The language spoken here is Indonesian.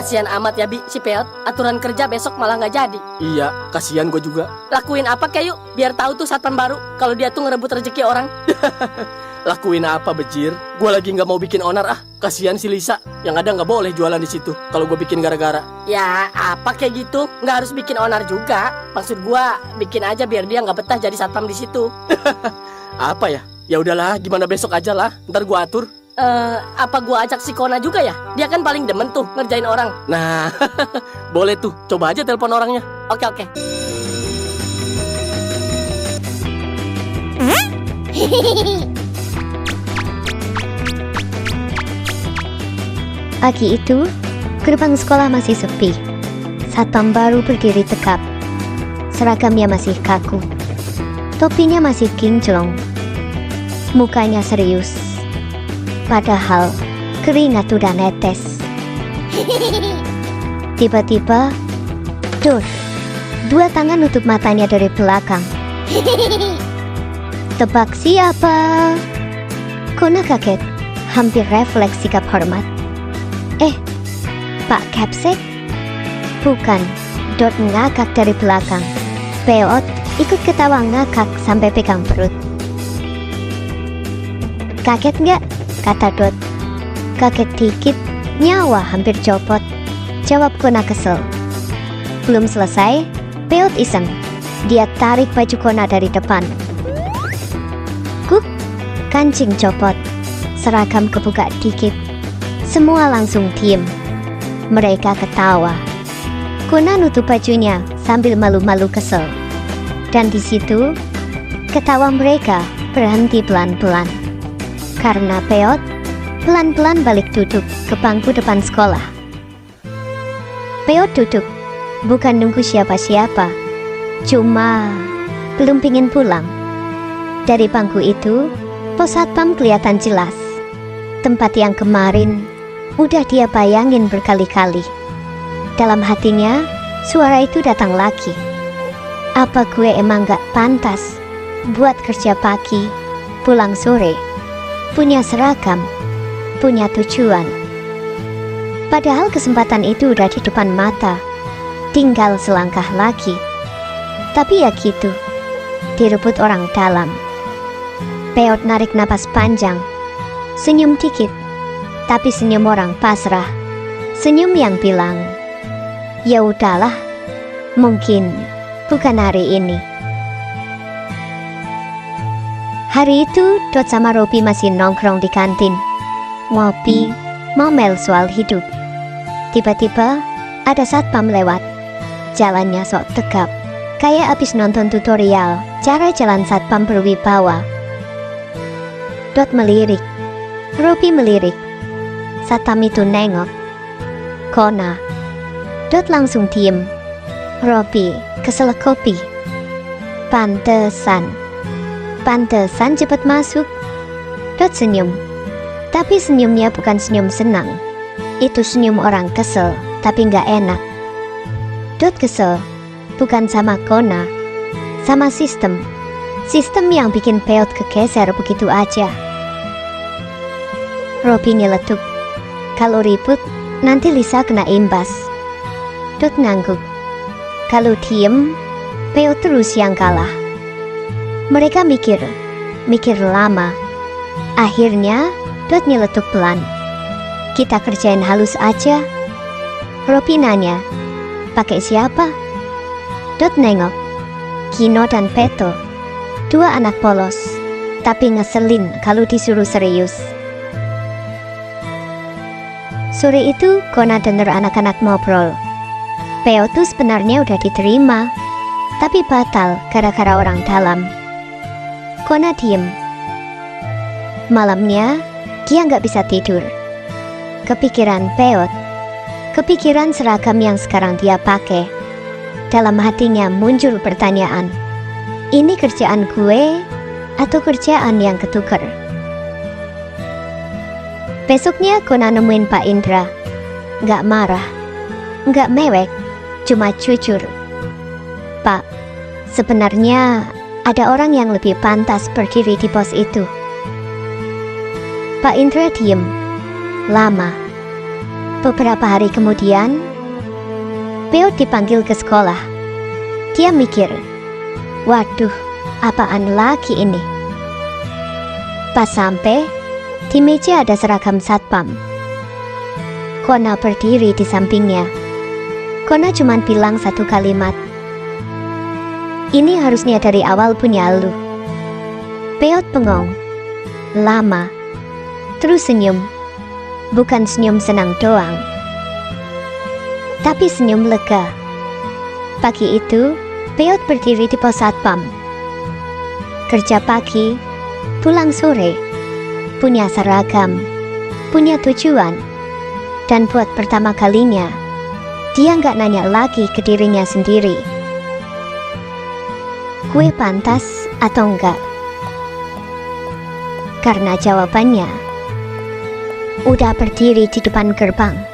Kasihan amat ya Bi, si Peot. Aturan kerja besok malah nggak jadi. Iya, kasihan gue juga. Lakuin apa kayak yuk, biar tahu tuh satpam baru kalau dia tuh ngerebut rezeki orang. Lakuin apa, Bejir? Gue lagi nggak mau bikin onar ah. Kasihan si Lisa. Yang ada nggak boleh jualan di situ. Kalau gue bikin gara-gara. Ya, apa kayak gitu? Nggak harus bikin onar juga. Maksud gue, bikin aja biar dia nggak betah jadi satpam di situ. Apa ya? Ya udahlah, gimana besok aja lah. Ntar gue atur. Apa gua ajak si Kona juga ya? Dia kan paling demen tuh ngerjain orang. Nah, boleh tuh. Coba aja telepon orangnya. Oke. Pagi itu, gerbang sekolah masih sepi. Satpam baru berdiri tegap. Seragamnya masih kaku. Topinya masih kinclong. Mukanya serius. Padahal keringat udah netes. Tiba-tiba, dor, dua tangan nutup matanya dari belakang. Tebak siapa? Kona kaget, hampir refleks sikap hormat. Pak Capsek? Bukan, Dot ngakak dari belakang. Peot ikut ketawa ngakak sampai pegang perut. Kaget nggak? Kata Dot. Kaget dikit, nyawa hampir copot. Jawab Kona kesel. Belum selesai, Peot iseng. Dia tarik baju Kona dari depan. Kuk, kancing copot. Seragam kebuka dikit. Semua langsung diem. Mereka ketawa. Kona nutup bajunya sambil malu-malu kesel. Dan di situ, ketawa mereka berhenti pelan-pelan. Karena Peot pelan-pelan balik duduk ke bangku depan sekolah. Peot duduk, bukan nunggu siapa-siapa, cuma belum pingin pulang. Dari bangku itu, pos satpam kelihatan jelas. Tempat yang kemarin udah dia bayangin berkali-kali. Dalam hatinya, suara itu datang lagi. Apa gue emang gak pantas buat kerja pagi, pulang sore? Punya seragam, punya tujuan. Padahal kesempatan itu udah di depan mata. Tinggal selangkah lagi. Tapi ya gitu, direbut orang dalam. Peot narik napas panjang. Senyum dikit, tapi senyum orang pasrah. Senyum yang bilang, ya udahlah, mungkin bukan hari ini. Hari itu, Dot sama Robi masih nongkrong di kantin. Ngopi, ngomel soal hidup. Tiba-tiba, ada satpam lewat. Jalannya sok tegap, kayak abis nonton tutorial cara jalan satpam berwibawa. Dot melirik, Robi melirik. Satpam itu nengok. Kona. Dot langsung diem. Robi keselak kopi. Pantesan cepet masuk. Dot senyum. Tapi senyumnya bukan senyum senang. Itu senyum orang kesel, tapi nggak enak. Dot kesel, bukan sama Kona, sama sistem. Sistem yang bikin Peot kegeser begitu aja. Robi nyeletuk. Kalau ribut, nanti Lisa kena imbas. Dot ngangguk. Kalau diem, Peot terus yang kalah. Mereka mikir lama. Akhirnya, Dot nyeletuk pelan. Kita kerjain halus aja. Robi nanya, pakai siapa? Dot nengok. Gino dan Peto, dua anak polos, tapi ngeselin kalau disuruh serius. Sore itu, Kona denger anak-anak ngobrol. Peot tuh sebenarnya udah diterima, tapi batal gara-gara orang dalam. Kona diem. Malamnya, dia nggak bisa tidur. Kepikiran Peot, kepikiran seragam yang sekarang dia pakai. Dalam hatinya muncul pertanyaan, ini kerjaan gue atau kerjaan yang ketuker? Besoknya Kona nemuin Pak Indra. Nggak marah, nggak mewek, cuma jujur. Pak, sebenarnya ada orang yang lebih pantas berdiri di pos itu. Pak Indra diem lama. Beberapa hari kemudian, Peot dipanggil ke sekolah. Dia mikir, waduh, apaan lagi ini? Pas sampai, di meja ada seragam satpam. Kona berdiri di sampingnya. Kona cuma bilang satu kalimat, "Ini harusnya dari awal punya lu." Peot bengong lama, terus senyum. Bukan senyum senang doang, tapi senyum lega. Pagi itu, Peot berdiri di pos satpam. Kerja pagi, pulang sore, punya seragam, punya tujuan. Dan buat pertama kalinya, dia nggak nanya lagi ke dirinya sendiri, gue pantas atau enggak? Karena jawabannya udah berdiri di depan gerbang.